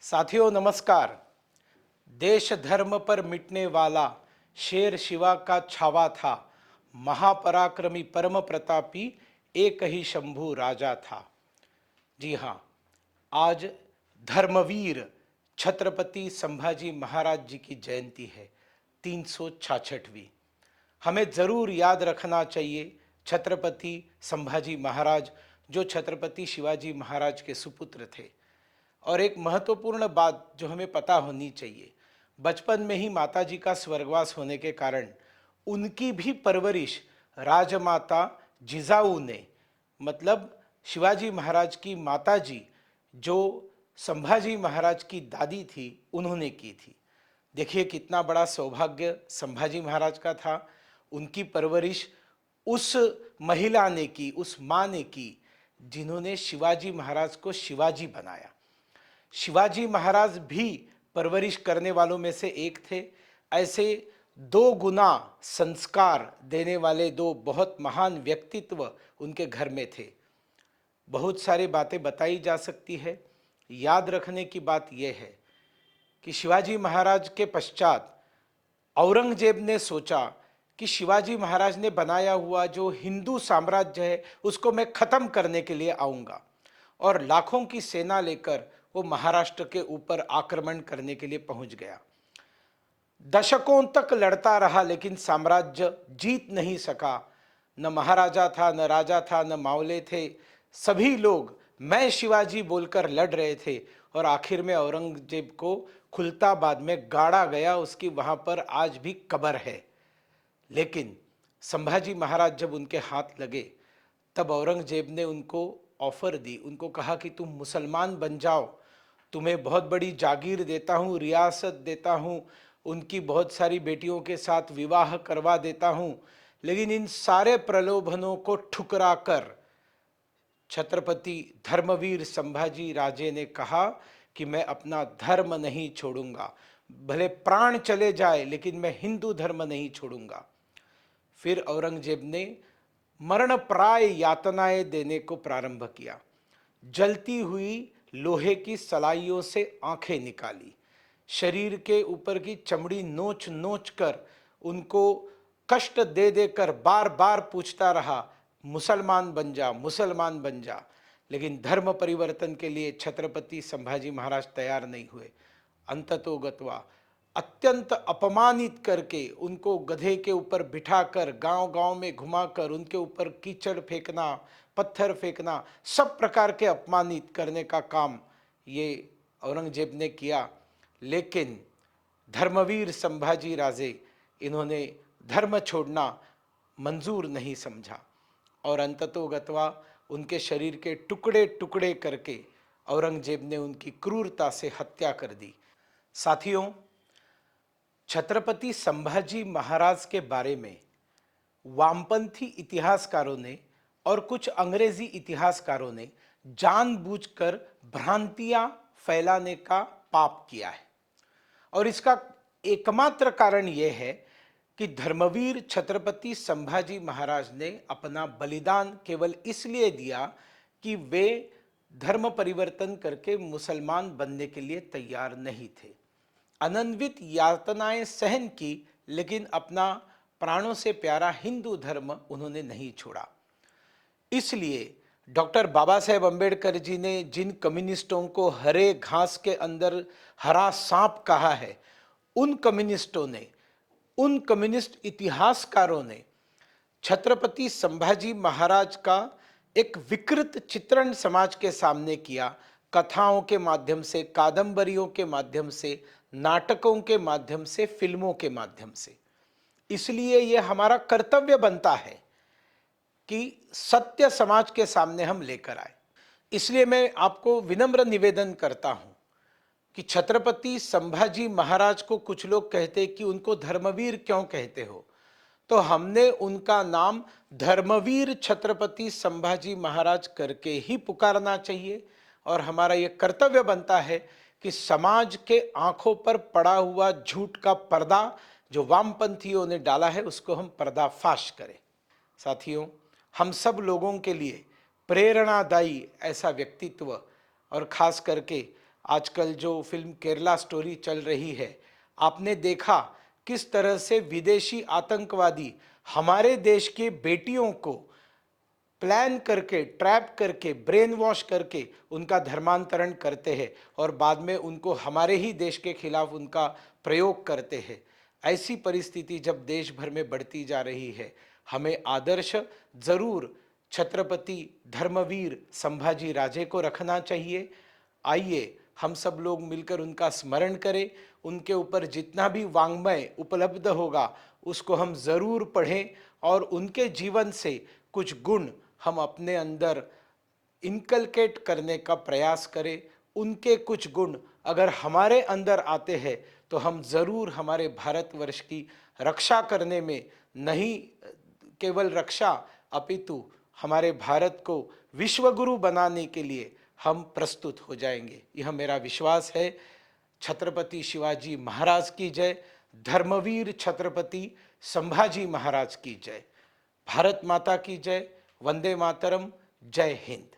साथियों नमस्कार। देश धर्म पर मिटने वाला शेर शिवा का छावा था। महापराक्रमी परम प्रतापी एक ही शंभु राजा था। जी हाँ, आज धर्मवीर छत्रपति संभाजी महाराज जी की जयंती है, 366वीं। हमें जरूर याद रखना चाहिए छत्रपति संभाजी महाराज, जो छत्रपति शिवाजी महाराज के सुपुत्र थे। और एक महत्वपूर्ण बात जो हमें पता होनी चाहिए, बचपन में ही माताजी का स्वर्गवास होने के कारण उनकी भी परवरिश राजमाता जिजाऊ ने, मतलब शिवाजी महाराज की माताजी जो संभाजी महाराज की दादी थी, उन्होंने की थी। देखिए कितना बड़ा सौभाग्य संभाजी महाराज का था। उनकी परवरिश उस महिला ने की, उस माँ ने की जिन्होंने शिवाजी महाराज को शिवाजी बनाया। शिवाजी महाराज भी परवरिश करने वालों में से एक थे। ऐसे दो गुना संस्कार देने वाले दो बहुत महान व्यक्तित्व उनके घर में थे। बहुत सारी बातें बताई जा सकती है। याद रखने की बात यह है कि शिवाजी महाराज के पश्चात औरंगजेब ने सोचा कि शिवाजी महाराज ने बनाया हुआ जो हिंदू साम्राज्य है उसको मैं खत्म करने के लिए आऊँगा, और लाखों की सेना लेकर वो महाराष्ट्र के ऊपर आक्रमण करने के लिए पहुंच गया। दशकों तक लड़ता रहा लेकिन साम्राज्य जीत नहीं सका। न महाराजा था, न राजा था, न मावले थे। सभी लोग मैं शिवाजी बोलकर लड़ रहे थे और आखिर में औरंगजेब को खुलताबाद में गाड़ा गया। उसकी वहां पर आज भी कब्र है। लेकिन संभाजी महाराज जब उनके हाथ लगे तब औरंगजेब ने उनको ऑफर दी, उनको कहा कि तुम मुसलमान बन जाओ, तुम्हें बहुत बड़ी जागीर देता हूँ, रियासत देता हूँ, उनकी बहुत सारी बेटियों के साथ विवाह करवा देता हूँ। लेकिन इन सारे प्रलोभनों को ठुकरा कर छत्रपति धर्मवीर संभाजी राजे ने कहा कि मैं अपना धर्म नहीं छोड़ूंगा, भले प्राण चले जाए लेकिन मैं हिंदू धर्म नहीं छोड़ूंगा। फिर औरंगजेब ने मरणप्राय यातनाएं देने को प्रारंभ किया। जलती हुई लोहे की सलाइयों से आंखें निकाली, शरीर के ऊपर की चमड़ी नोच नोच कर उनको कष्ट दे देकर बार बार पूछता रहा, मुसलमान बन जा, मुसलमान बन जा। लेकिन धर्म परिवर्तन के लिए छत्रपति संभाजी महाराज तैयार नहीं हुए। अंततोगत्वा अत्यंत अपमानित करके उनको गधे के ऊपर बिठाकर गांव गांव में घुमाकर उनके ऊपर कीचड़ फेंकना, पत्थर फेंकना, सब प्रकार के अपमानित करने का काम ये औरंगजेब ने किया। लेकिन धर्मवीर संभाजी राजे, इन्होंने धर्म छोड़ना मंजूर नहीं समझा और अंततोगत्वा उनके शरीर के टुकड़े टुकड़े करके औरंगजेब ने उनकी क्रूरता से हत्या कर दी। साथियों, छत्रपति संभाजी महाराज के बारे में वामपंथी इतिहासकारों ने और कुछ अंग्रेजी इतिहासकारों ने जानबूझकर भ्रांतियां फैलाने का पाप किया है। और इसका एकमात्र कारण यह है कि धर्मवीर छत्रपति संभाजी महाराज ने अपना बलिदान केवल इसलिए दिया कि वे धर्म परिवर्तन करके मुसलमान बनने के लिए तैयार नहीं थे। अनन्वित यातनाएं सहन की, लेकिन अपना प्राणों से प्यारा हिंदू धर्म उन्होंने नहीं छोड़ा। इसलिए डॉक्टर बाबा साहेब अम्बेडकर जी ने जिन कम्युनिस्टों को हरे घास के अंदर हरा सांप कहा है, उन कम्युनिस्टों ने, उन कम्युनिस्ट इतिहासकारों ने छत्रपति संभाजी महाराज का एक विकृत चित्रण समाज के सामने किया। कथाओं के माध्यम से, कादंबरियों के माध्यम से, नाटकों के माध्यम से, फिल्मों के माध्यम से। इसलिए यह हमारा कर्तव्य बनता है कि सत्य समाज के सामने हम लेकर आए। इसलिए मैं आपको विनम्र निवेदन करता हूं कि छत्रपति संभाजी महाराज को कुछ लोग कहते कि उनको धर्मवीर क्यों कहते हो, तो हमने उनका नाम धर्मवीर छत्रपति संभाजी महाराज करके ही पुकारना चाहिए। और हमारा यह कर्तव्य बनता है कि समाज के आंखों पर पड़ा हुआ झूठ का पर्दा जो वामपंथियों ने डाला है उसको हम पर्दाफाश करें। साथियों, हम सब लोगों के लिए प्रेरणादायी ऐसा व्यक्तित्व और खास करके आजकल जो फिल्म केरला स्टोरी चल रही है, आपने देखा किस तरह से विदेशी आतंकवादी हमारे देश के बेटियों को प्लान करके, ट्रैप करके, ब्रेन वॉश करके उनका धर्मांतरण करते हैं और बाद में उनको हमारे ही देश के खिलाफ उनका प्रयोग करते हैं। ऐसी परिस्थिति जब देश भर में बढ़ती जा रही है, हमें आदर्श जरूर छत्रपति धर्मवीर संभाजी राजे को रखना चाहिए। आइए हम सब लोग मिलकर उनका स्मरण करें, उनके ऊपर जितना भी वाङ्मय उपलब्ध होगा उसको हम ज़रूर पढ़ें और उनके जीवन से कुछ गुण हम अपने अंदर इनकलकेट करने का प्रयास करें। उनके कुछ गुण अगर हमारे अंदर आते हैं तो हम ज़रूर हमारे भारतवर्ष की रक्षा करने में, नहीं केवल रक्षा अपितु हमारे भारत को विश्वगुरु बनाने के लिए हम प्रस्तुत हो जाएंगे, यह मेरा विश्वास है। छत्रपति शिवाजी महाराज की जय, धर्मवीर छत्रपति संभाजी महाराज की जय, भारत माता की जय, वंदे मातरम, जय हिंद।